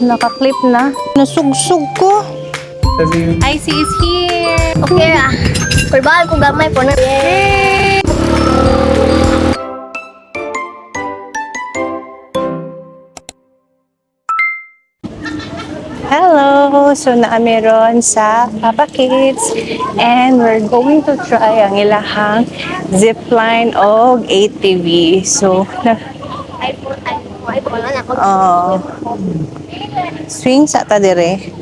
Naka-clip na. Nasugsug ko. IC is here. Okay ra. Perbal ko gamay po na. Hello! So, meron sa Papa Kids and we're going to try ang ilahang zipline o ATV. So, iPhone na ako. swing sa ta dire.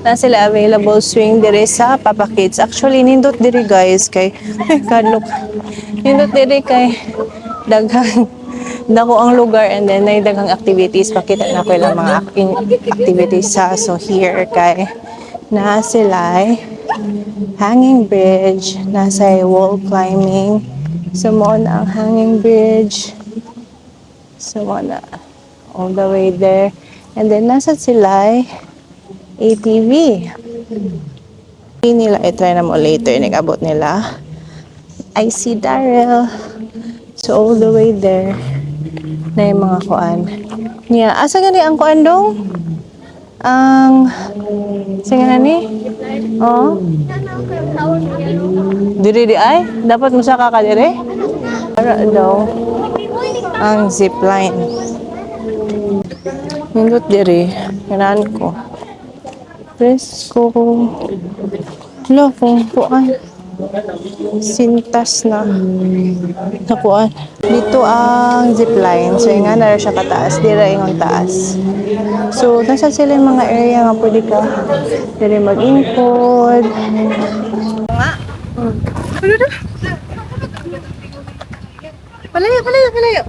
Na sila available swing dire sa Papa Kids. Actually, nindot dire guys kay kadlok. Nindot dire kay daghang dako ang lugar and then may daghang activities. Pakita na ko ilang mga activities sa so here kay na sila hanging bridge, nasa wall climbing. So mo na ang hanging bridge. So mo na all the way there. And then nasa sila ATV. Nila i-try na mo later. Nag-abot nila. I see Daryl. So all the way there na yung mga kuan. Yeah. Asa gani ang kuan dong? Ang sige na ni? Oh. Diri di ay? Dapat mo sa kakadire? Para daw ang zipline. Nindot diri. Kanaan ko. Presko. Lo, kung kuan. Sintas na. Nakuan. Dito ang zipline. So, nga na siya kataas. Dira yung taas. So, nasa sila yung mga area nga pwede ka. Diri mag-impod. Nga. Palayo, palayo, palayo.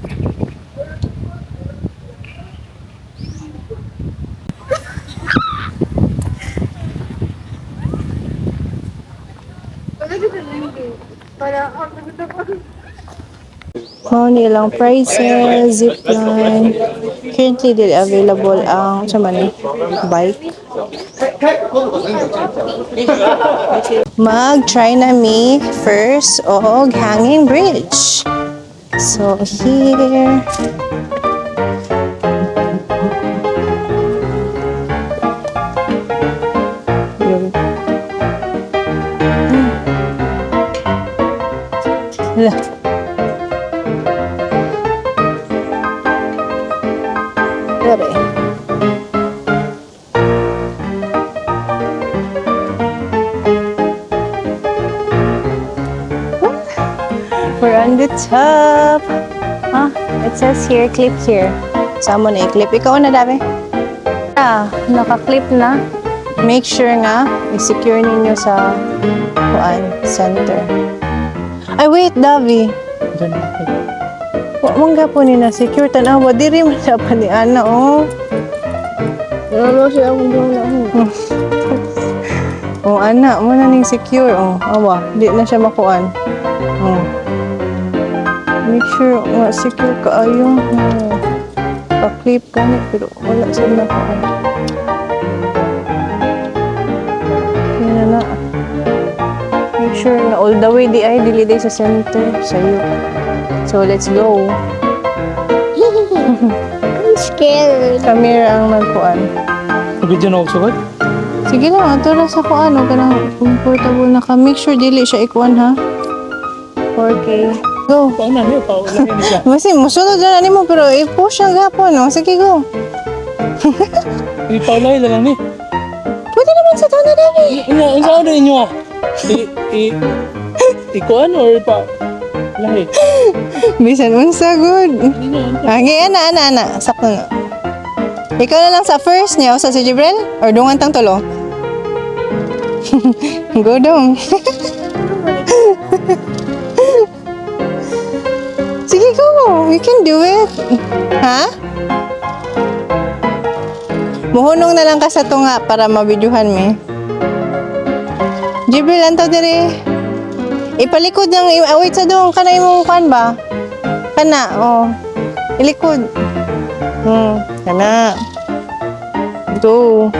Mao ni ilang prices, zipline. Currently, dili available ang sa man bike. Mag-try na mi first og hanging bridge. So, here. Hala. Grabe. We're on the top. It says here, clip here. Samo na i-clip. Ikaw na, Dabe. Naka-clip na. Make sure nga, i-secure ninyo sa center. Ay, wait, Davi. Mangga po ni na secure tanawa. Diri man siya pa ni Ana, oh. Ano siya akong doon Oh, Ana, mo na ning secure, oh. Awa, di na siya makuan. Oh. Make sure nga secure ka ayong. Oh. Pa-clip ka ni, pero wala siya makuan. Yan na. Make sure na all the way di ay dili day sa center sa'yo. So, let's go. I'm scared. Camera ang nagkuan. Video na ako Sige lang, ato na sa kuan. Huwag ka na comfortable na ka. Make sure dili siya ikuan, ha? 4K. Go. Pauna niyo, paulahin siya. Basi, musunod na mo, pero i-push ang gapon, no? Sige, go. Ipaulahin na lang ni. Pwede naman sa tona, Davi. Ang sao na inyo ah. Ikuan or pa? Lahi. Bisan unsa good. Okay, ana. Sakto na. Ikaw na lang sa first niya o sa si Jibril? Or dungan tang tulo? Go dong. Sige, go. You can do it. Ha? Muhunong na lang ka sa tunga para mabidyuhan mi. Jibril, anto diri. Ipalikod ng, wait sa doon, kana imong kan ba? Kana, oh. Ilikod. Kana. Go.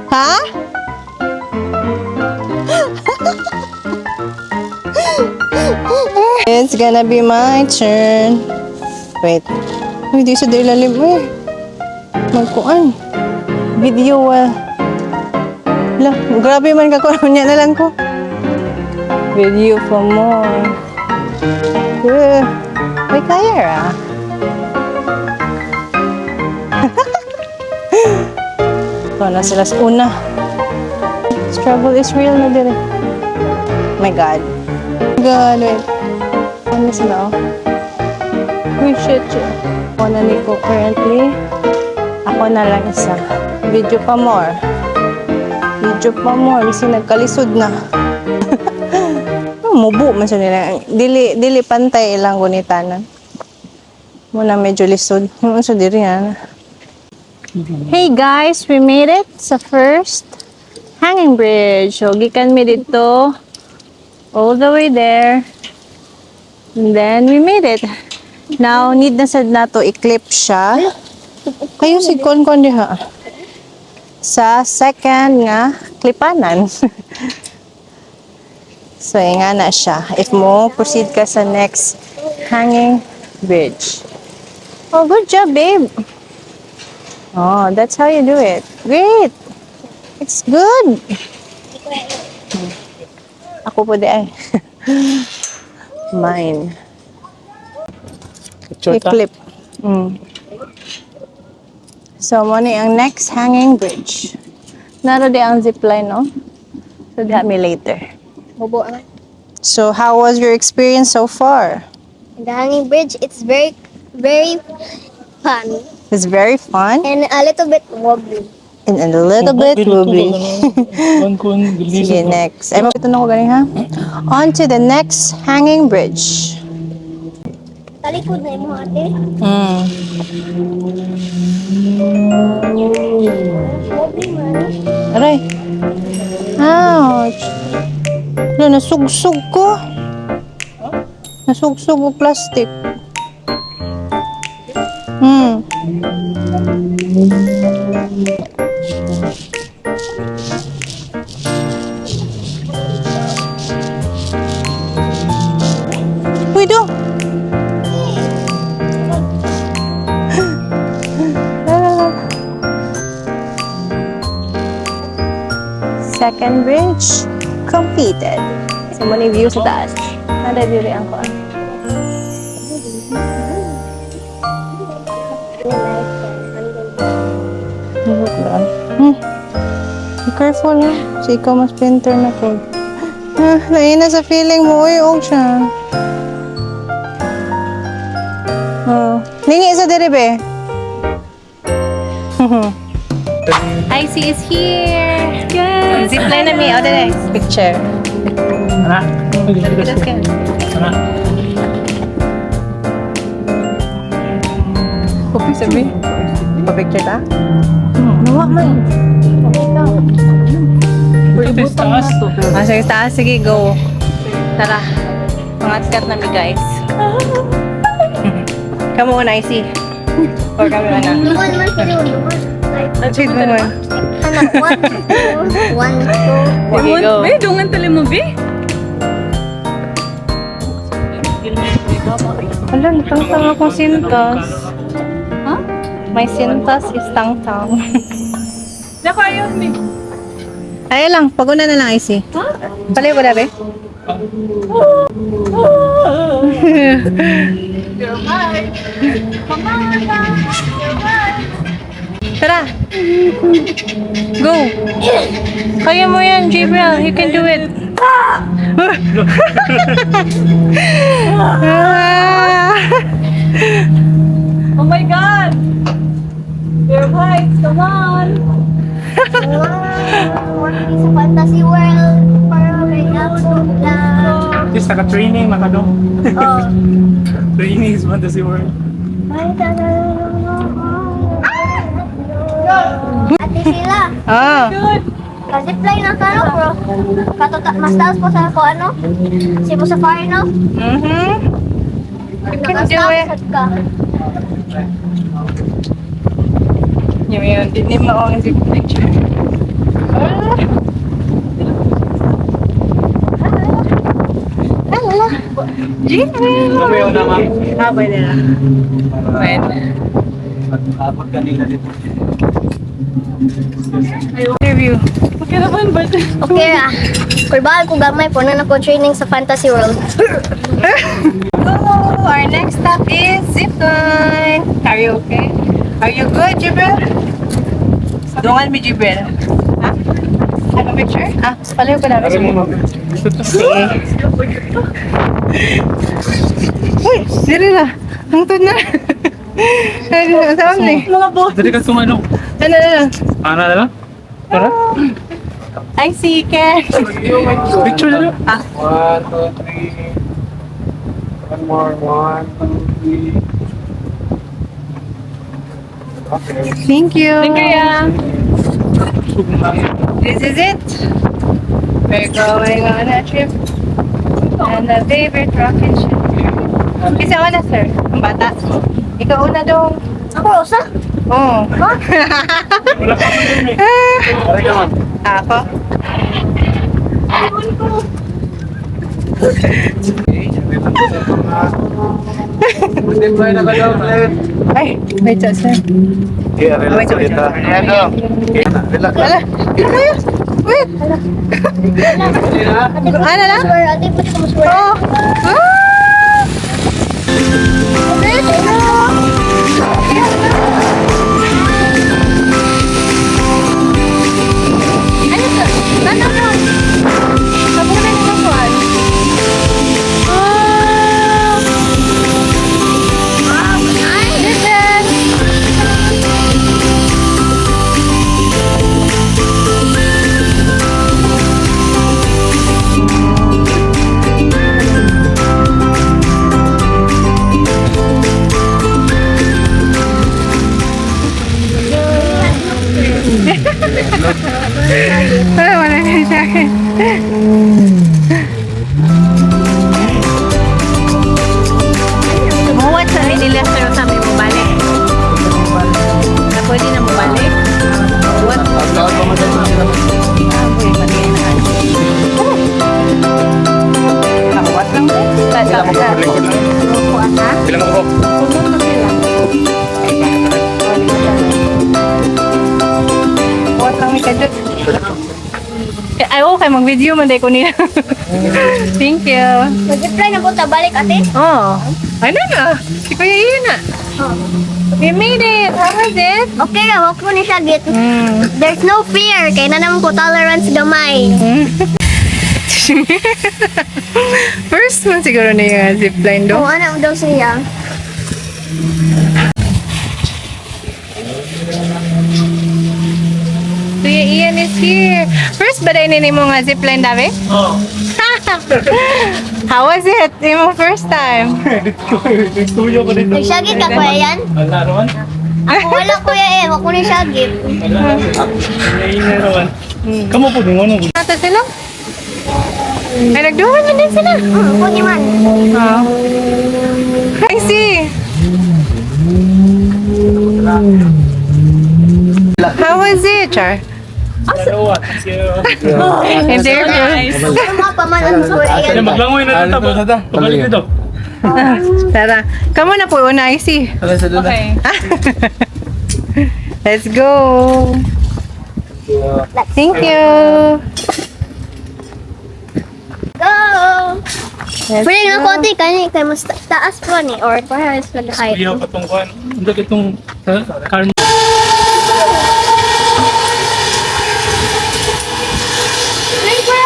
Ha? It's gonna be my turn. Wait. Uy, di sa ilalim. Uy. Magkuan. Video, grabe man ka ko. Niya na lang ko. Video for more. May kaya Ito na sila sa una. Struggle is real na dire. My God. Wait. Ano sila, Uy, shit. Ako na ni ko currently. Ako na lang isa. Video pa more. Kasi nagkalisod na. Mubo man siya nila. Dili pantay ilang gunitanan. Muna medyo lisod. Ano siya diri yan? Hey guys, we made it sa first hanging bridge. So, gikan mi dito all the way there. And then, we made it. Now, need na sad na to i-clip siya. Kayo si kon diha. Sa second nga, klipanan. So, nga na siya. If mo, proceed ka sa next hanging bridge. Oh, good job, babe. Oh, that's how you do it. Great. It's good. Ako po di ay. Mine. Picture ta. I-clip. So, mo ni ang next hanging bridge. Naro di ang zipline, no? So, that me later. Bobo naman. So, how was your experience so far? In the hanging bridge, it's very, very fun. It's very fun And a little bit wobbly. and a little bit wobbly. Sige, Sige, next. Ay, ito na ko galing, ha? On to the next hanging bridge. Talikod na mo ate. Wobbly man. Aray. Ouch. Ano, nasugsug ko. Nasugsug ko plastic. Uy, do. Second bridge completed. So, muna view sa taas. Nada view rin ko. Be careful, ha? So, ikaw mas painter na po. Naina sa feeling mo. Uy, og siya. Lingi sa diribe. Icy is here. Yes. Zipline na mi. O, dali. Picture. Let's go. Kopi sabi. Pa-picture ta? Nawa man. Sige, taas. Sige, go. Tara. Pangat-kat na mi, guys. Kamu na, Icy. Or kami na. Luman man sila luman. Cheat mo naman. Anak, 1, 2, 1, 2. Sige, go. Be, dungan tali mo, be. Hala, tang-tang akong sintas. Ha? My sintas is tang-tang. Nako, ayun, be. Ay lang, paguna na lang, Icy. Palayo ko na, be? You're right. Pamanga. You're right. Tara. Go. Kaya mo yan, Gabriel. You can do it. Oh my God. You're right. Come on. Want to be sa fantasy world. Para may outlook lang. Just naka-training, makadong. Oh. Training is fantasy world. Ate sila. Ah. Good. Kasi play na ka, no, bro? Mas taas po sa ako, ano? Cebu Safari, no? You can do it. Nakastop ka. Yun, hindi maong si picture. Jibril! Sabayaw na, ma'am. Pwede na. Pwede. Abot kanina dito. Review. Okay naman ba? Okay ra. Kurbahal ko gamay po na ako training sa Fantasy World. Oh, our next stop is zipline. Are you okay? Are you good, Jibril? Dungan mi, Jibril. Ha? Have a picture? Ah, palayo ko namin. Sabi mo, ma'am. Sige. Uy, diri na. Hangtod na. Saan ni? Mga boss. Dali ka sumano. Ano na? Ano na lang? Tara. I see, Ken. Picture na lang. Ah. 1, 2, 3. One more. 1, 2, 3. Okay. Thank you. Thank you, ya. This is it. We're going on a trip. And a favorite rocket ship. Isa ka na, sir. Ang bata. Ikaw una dong. Ako, usa? Oo. Wala ka man dun eh. Pare ka, ma'am. Ako? Ayun ko. Hindi ba na daw, Glenn? Ay, wait, sir. Okay, relax Wait, wait, kita. wait. Ayan o. Relax. Wala. Wait. Ano lang? Swear, ate, pwede ko swear. Oh. Ah! Ano to? Ano to? Habunan mo ko. Ay, listen. Wala na sa akin. Muwat sa nila sir sa may mabalik. Na pwede na mabalik. What? Uy, pati na. What lang? Bilang mo po, likod lang. Bilang mo po. What lang may kadyo? Ay, okay, mag-video man day ko niya. Thank you. Mag-reply na po balik, ate. Oh, ano na? Si Kuya Ian na. We made it! How was it? Okay ra, wag ko ni siya git. Mm. There's no fear, kay na naman ko tolerance gamay. First man siguro na yung zipline do. Kung ano daw siya. Kuya Ian is here. First ba dahil nini mo nga zipline dami? Oo. How was it? Yung first time? Nagtuyo ko dito. Nagsagit ka kuya yan? Wala naman. Ako wala kuya eh, wag ko ni sagit. Wala naman. naman. Kamu po din, ano? Ata sila? Ay, nagduman man din sila. Ako ni man. Oh. I see. How was it, Char? Dalawa. Thank you. And there Nice. Ano mga pamanan ko Kaya yan? maglangoy na dito. Pabalik dito. Tara. Come on na po, una, I see. Okay. Let's go. Thank you. Go! Let's Pwede nga go. konti kani kay mas taas po ni or perhaps mag height. Kuya pa tong kuhan. Hindi itong car. Hey bro!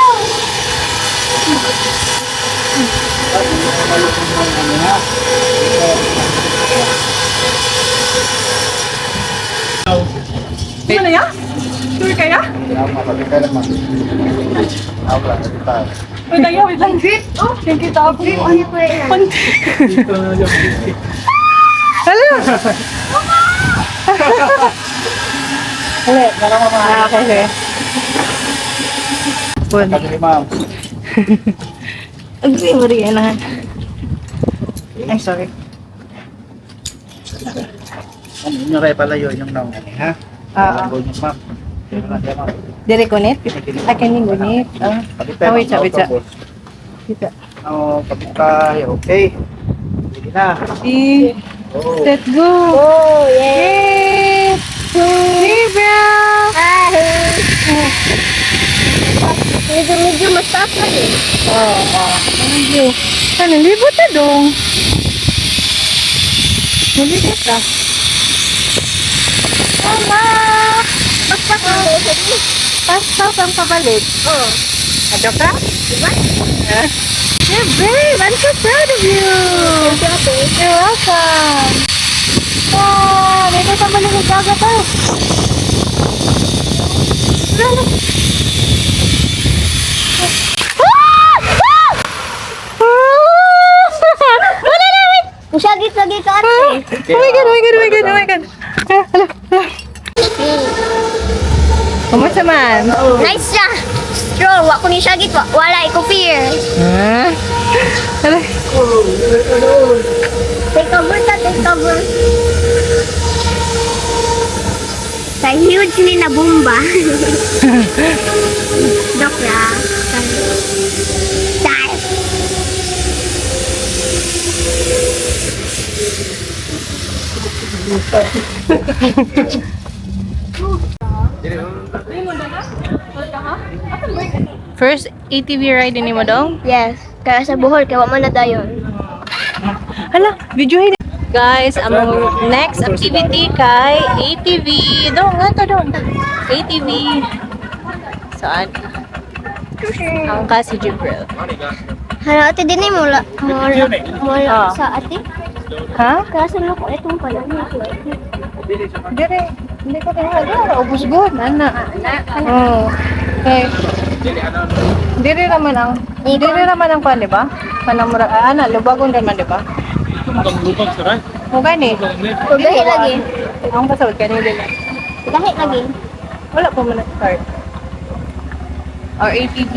Ano na ya? Sure kaya? Wait lang, wait lang. Oh, thank you, Tabi. Ano po yan? Hello. Okay. Bon. Ang sorry na. I'm sorry. Ano kaya pala yun yung naungan ha? Ah, Yung ma'am. dire connect. Akin ni connect. Ah, wait, wait. Kita. kapit tayo. Okay. Sige na. Oh. Let's go! Oh, yeah. Libra! Medyo mas taas na eh. Medyo. Ano, libot na dong. Nalibot na. Mama! Paspak na ako sa iyo. Pasok ang pabalik. Oh. Ano ka? Diba? Yeah, babe! I'm so proud of you! You're welcome! Wow! May kasama na nagkaga pa. Usagit lagi ka ate. Oh my God, oh my God, oh my God, oh my God. Hala, hala. Kumusta man? Nice siya. Strong. Wa ko ni sagit. Wala ko fear. Hala. Take cover ta, take cover. Sa huge ni na bomba. Joke lang. Dive. First ATV ride ni mo dong? Yes. Kaya sa Bohol, kaya wa man na dayon. Hala, videohin. Guys, ang next activity kay ATV. Dong, nga to dong. ATV. Saan? Ang kasi Jibril. Hala, ate din ay mula. Mula Ah. sa ate. Ha? Kaya sa loko, itong pala. Dire. Hindi ko kaya. Ubus good. Ana. Oh. Okay. Dire naman ang kwan, di ba? Kanang mura, lubagon naman, di ba? Mo gani. Gahi lagi. Ang pasawad kanina din. Gahi lagi. Wala po man start. Our ATV.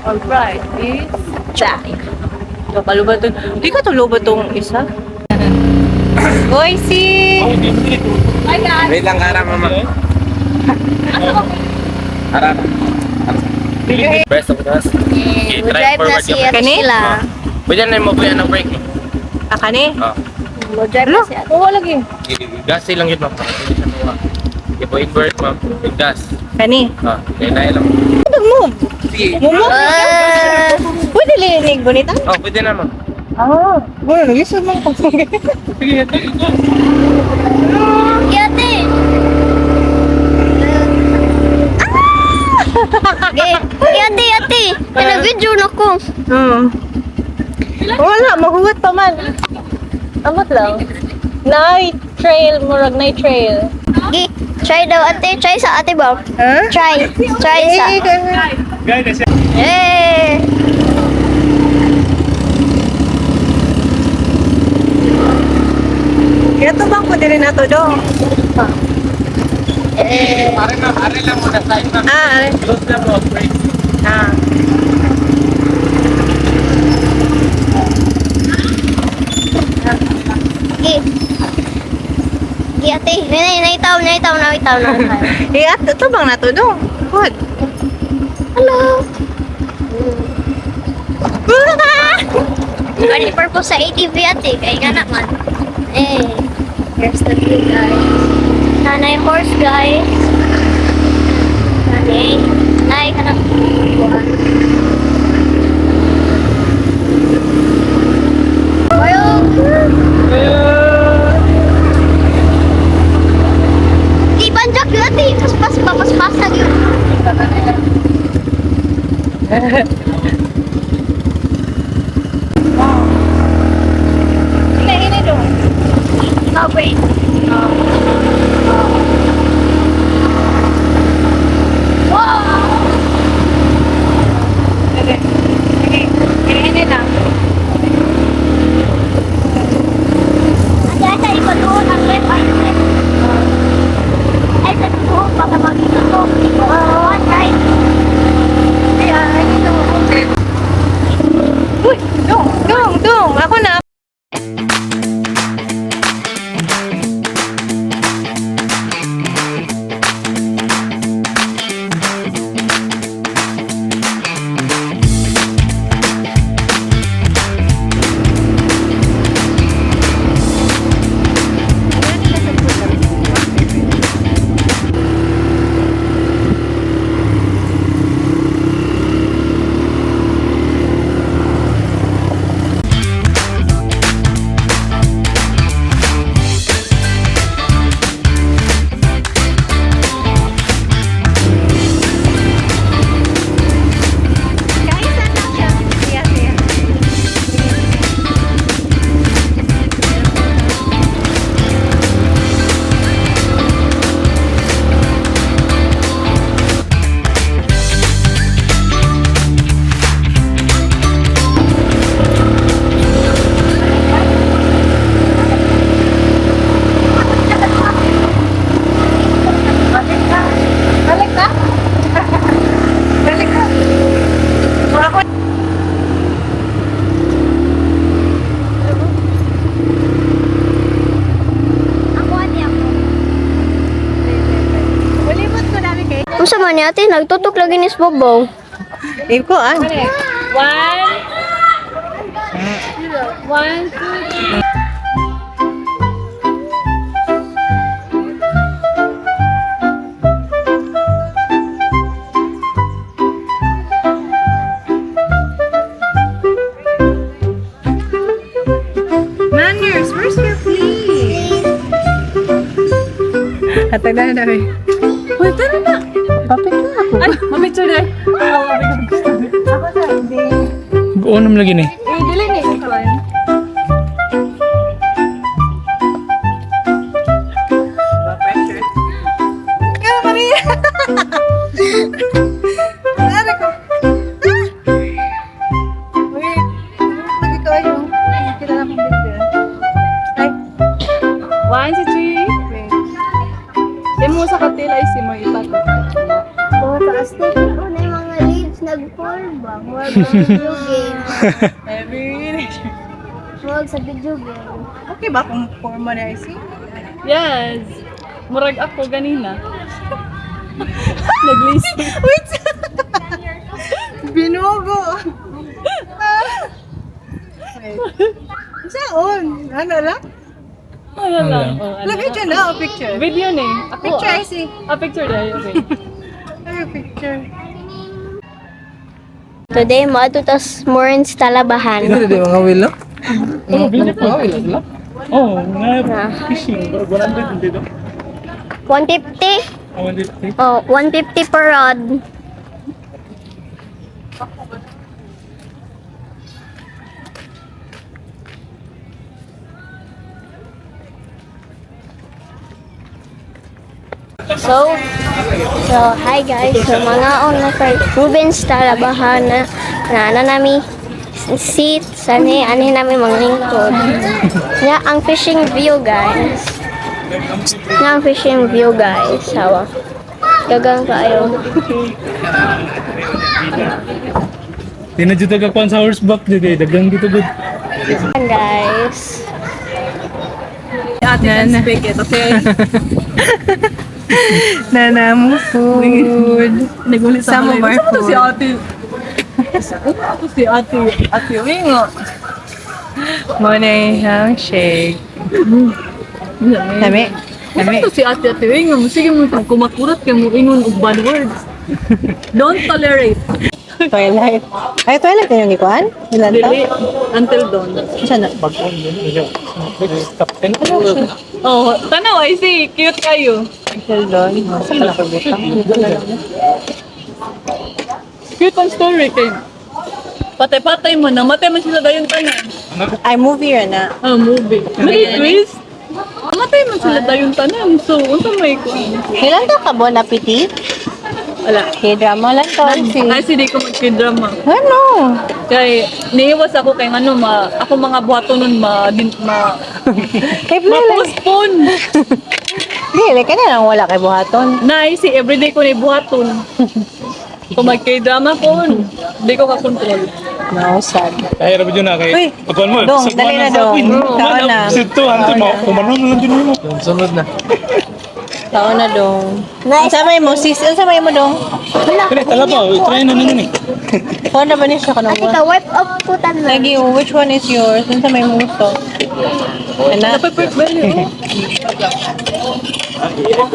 Alright, is Jack. Kalubat to. Di ka tulubat tong isa. Boise! Wait lang, harap mama. Harap. Best of us. Okay, Drive na si ate Kani? sila. Pwede na mo buyan ng brake. Kani? Oh. Drive na si ate. Oo, lagi. Gas lang yun, ma'am. Hindi siya tuwa. Hindi po invert, ma'am. Yung gas. Kani? Ah, kaya na lang. Move. Sige. Pwede linig bonita? Oh, pwede na, ma'am. Bueno, nag-isip man ko. Sige. Ate! Ate! Pina-video na ko. Wala, mahuwat pa man. Amot lang. Night trail, murag night trail. Gi, try daw ate. Try sa ate ba? Ha? Try. Try sa. Eh! Kaya to bang ko din na to do? Pare lang muna side na. Close na mo, brake. Gi. Gi ate. Naitaw na. Ito bang na to do? Good. Hello. Ano purpose sa ATV ate? Kaya nga naman. Here's the view guys. Nanay horse guys. Nanay ka na. Di banjak yun ate. Paspas na yun. Ini dong. Okay. Ini lang. Ada ikot doon ang left ay sa doon baka makita ko. One right. Uy, dong. Ako na. man ni ate, nagtutok lagi ni Bobo. Iko, ah. One, two, Manners, where's your plate? Hatag na na, eh. Wait, tara na. Papit na ako. Ay, mapicture na. Buonom lagi ni. Eh, dili ni. Kaya, Maria! Ano ko? Wait, lagi kayo. Kailan akong picture. Ay, One, two, three. Demo sa katila ay si mo ipatok. Mga taas na ko na yung mga leaves nag-form ba? Huwag sa video game. Huwag sa video game. okay ba kung forma na IC? Yes. Murag ako ganina. Nag-list. Wait! Binugo! Wait. Saan? Ano lang? Ano lang. Oh, ano Lagay dyan na, o picture. Video ni. Ako. Picture IC. Picture dahil. Okay. Ay, picture. Today, matutos Morens Talabahan. Hindi mga wheel lang. Oh, nga fishing. 100 dito. 150? Oh, 150. Oh, 150 per rod. So hi guys. So mga na kay Rubens Talabahan na nami seat sani ani nami manglingkod. Ya ang fishing view guys. Ya ang fishing view guys. Sawa. Gagang kayo. Tinadyo ka kwan sa horseback dito. Dagang dito good. Ayan, guys. Ate can speak it, okay? Nana mo food. Nagulit Some of our Saan to si food. ate? Ito si ate Wingo. Muna yung shake. Dami. Saan to si ate Wingo? Sige mo kung kumakurat kay mo ingon og bad words. Don't tolerate. Twilight. Ay, Twilight na yung ikuan? Ilan to? Dili until dawn. Saan na? Pag-on yun. Captain. Oh, tanaw ay si cute kayo. Until dawn. Saan na nakabutang? Cute ang story kay patay-patay mo, namatay man sila dayon tanan. Ay, movie yun na. Oh, movie. May twist. Namatay man sila dayon tanan. So, unsa may ko? Ilan to ka, Bon Appetit? Wala. K-drama lang to. Ay, di ko mag-drama. Ano? Kay niiwas ako kay ano ako mga buhaton nun Kay Play lang. ma-postpone. Dili, ka na lang wala kay buhaton. Nay, si everyday ko ni buhaton. Kung mag-drama ko, di ko ka-control. No, sad. Kaya rabi dyan na kay. Uy, Pagkuhan mo. Dong, sakwan dali na, sa Dong. akin. Taon na. Sito, ante mo. Kumanon na lang din mo. Sunod na. Tao na dong. Ang samay mo, sis. Ang samay mo dong. Kaya tala pa. Try na nini. Kung na ba niya siya Ate kanong ka, wipe up po tanan. Lagi, which one is yours? Ang samay mo gusto? Ana? Napay-perfect value.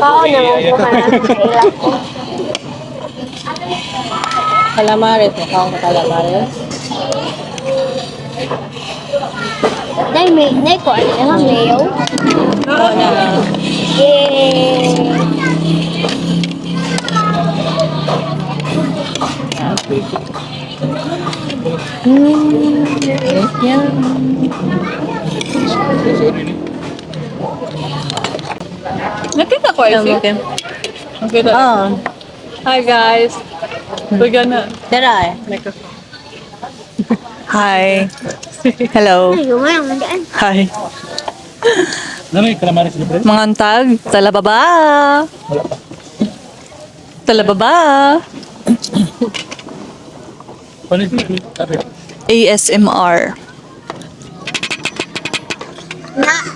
Kao na mo po ka na sa ilang ko. Calamares. Mukha ka calamares. Nay ko, ano yung mayo? Oo na. Yay! Yan. Nakita ko ay Okay. Nakita. Oh, Hi guys. We're gonna dara eh. Microphone. Hi. Hello. Ay, gumayang mandaan. Hi. Ano yung calamares libre? Mangantag, talababa. Talababa. Paano yung ASMR.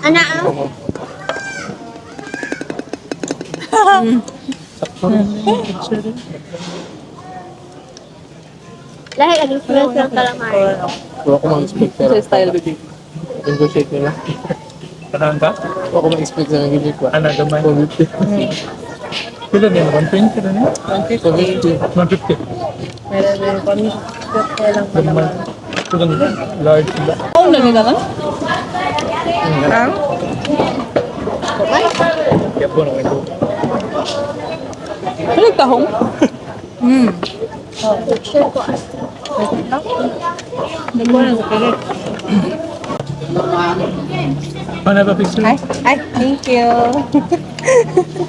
Ana, Lahat lagi friends ng calamari. Huwag ko mag-expect pero. Sa style. Negotiate nila. Kanaan ka? Huwag ko mag-expect na nag-ibig ko. Ano, gamay. 450. Kilo din, 120 rin eh. 450. 150. Meron din kami. Kaya lang pala. Gamay. Ito lang, large sila. Oh, naganda ka? Ang? Kaya po naman ito. Ano tahong? Picture ko. Hindi ko na kapilit. Ano ba picture? Ay, thank you.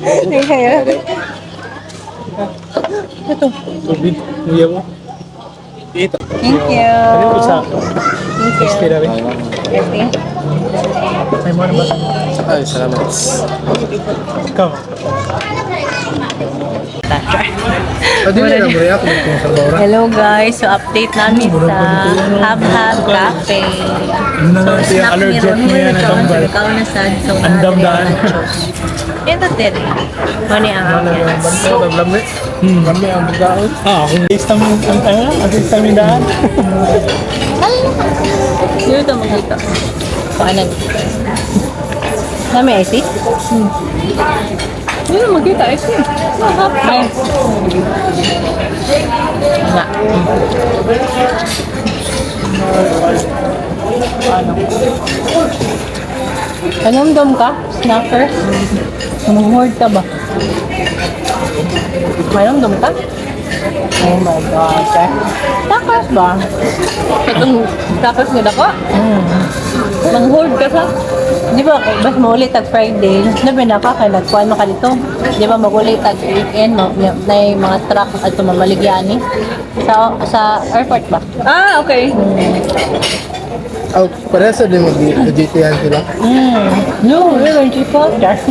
Thank you. Tubig. Luya mo. Ito. Thank you. Ano yung isa? Thank you. Extra rin. Okay. Ay mo na ba? Ay, salamat. Ikaw. Pwede nyo na muna ako kung sa bawra. Hello guys, so update namin sa Hab-Hab Cafe. Ano na ito yung allergic mo yan ang tambal. Ikaw na sad, so Ang damdaan. Ito din. Mani ang Ano akin. yung banto, naglamli. Lamli ang bagaon. Kung taste namin ang tayo, ang taste namin daan. Dito ito makita. Paanan. Nami IC? Hindi na magkita. Eh, Ay. Na. Anong ka? Snacker? Humuhord ka ba? Anong ka? Oh my God. Takas ba? Itong tapos nga dako. Mang-hold ka sa. Di ba, bas maulit tag Friday, nabi na ka, kaya nagkuhan mo ka dito. Di ba, magulit tag weekend, na yung mga truck at mamaligyan sa airport ba? Ah, okay. Oh, parehas din mag-GT-han sila. No, we were just podcast.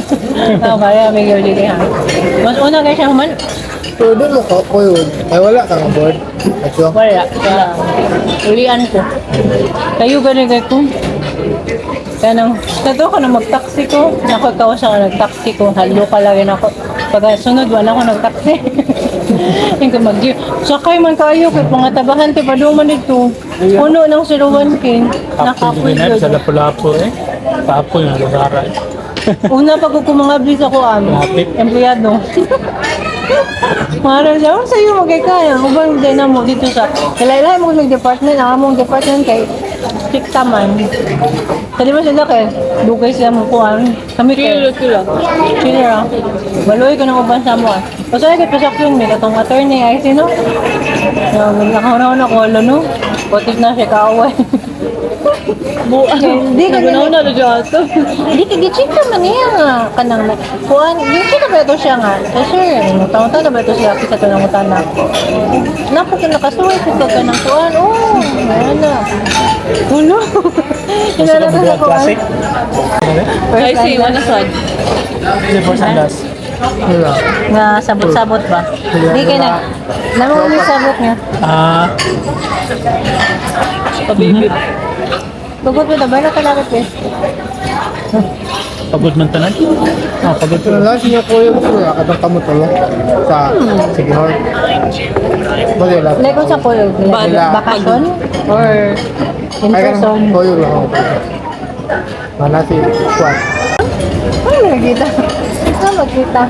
Kaya may gawin ha. Mas una kayo siya human, Pero doon mo ka-coil. Ay, wala kang board. At yun. wala. Ulian ko. Kayo gani kayo ko. Kaya nang, tato ko na mag-taxi ko. Naku, ikaw siya ka nag-taxi ko. Halo ka lagi na ako. Pag sunod, wala ko nag-taxi. Yung mag-gear. Sakay man kayo, kaya pangatabahan, tipa duman dito. Puno ng siluwan king. Nakapoy Tapos din sa yun. lapu-lapu eh. Tapo yung lugar eh. Una pag ko kumangabli sa kuan, empleyado. Mara siya, sa iyo magkakaya. Ubang din na mo dito sa, kailangan mo sa department, ang among department kay Tikta man. Sa di ba sila kay, dugay sila mo kuan. Kami kay, Kilo. sila. Baloy ko ng uban sa mo. Pasaya kay pasakyon, may katong attorney, ay sino? Nakauna na ko, no? Potik na siya kaaway. Hindi ka Ganaw na dyan ito. Hindi ka gichika man niya nga kanang kuan, gichika ba ito siya nga? Kasi taon-taon na ba ito siya sa tunang utana? Napo ka nakasuway ko ka kanang kuan. Oh, wala. Ulo. Hinala ka sa kuan. Classic. Ay, si time Mana Sad. Hindi for sandas. Wala. nga sabot-sabot ba? Hindi kay nag namang may sabot niya. Pabibib. Bugod mo na ba nakalakit eh? Pagod man tanan. Pagod Pero last niya ko yung sila, katong kamot ulo. Sa Sigihor. Bagay lahat. Like kung sa kulo, bakasyon or in Ay, person? kanang koyo lang ako. Mana si Squad. Ano magkita? Ano magkita?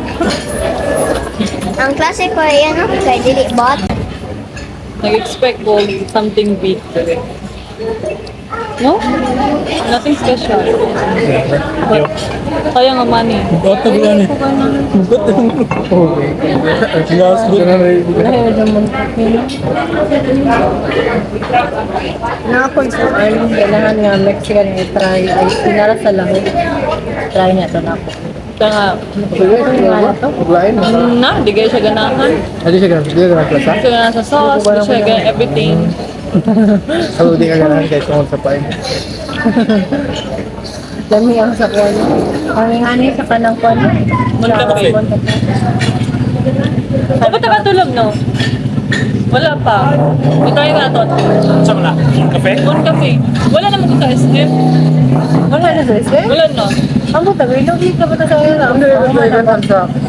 Ang klase ko ay ano, kay Dili Bot. Nag-expect ko something big. No? Nothing special. But, kaya nga money. Bugot na yan eh. Bugot na. Okay. Last good. Dahil naman yun. Nakapag sa Arlene, kailangan nga Mexican i-try. Ay, pinara sa lahot. Try niya ito na ako. Kaya nga, Maglain mo. na, di kayo siya ganahan. Hindi siya ganang klasa. Di siya ganahan sa sauce, di siya ganahan everything. Salo di ka ganahan kahit tungkol sa pain. Dami ang sakwan. Ang ani sa kanang kwan. Montape. Dapat nakatulog, no? Wala pa. I-try ka na to. Saan na? Kape? On cafe. Wala naman dito sa SM. Wala na sa isip? Wala na. Amo tabi, lagi ka ba ta sa ila?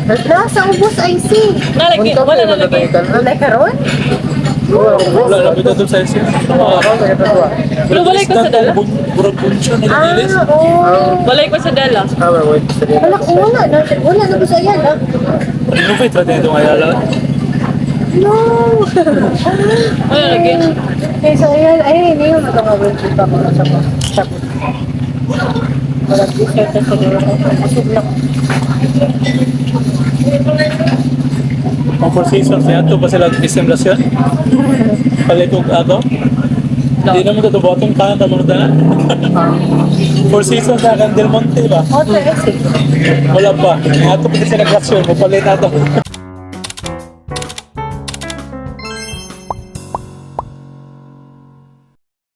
Nasa ubos ay si. Nalagay, wala nalagay. Wala karon? Wala na kita doon sa isin. Pero balay ko sa dala. Burag punso nila nilis. Balay ko sa dala. Wala ko wala na ko sa ila. Renovate natin itong ayala. Wala lagay. Eh sa ila ay hindi mo matangawin kita mo sa tapos. Wala t-shirt sa ila. Busog na. Ang 4 seasons niya, ito pa sila isemblasyon. Palikog ato. Hindi naman ito botong kanan tamang na. 4 seasons na kan Del Monte ba? Oto eh. Wala pa. Ang ato pa sila grasyon, mapalit ato.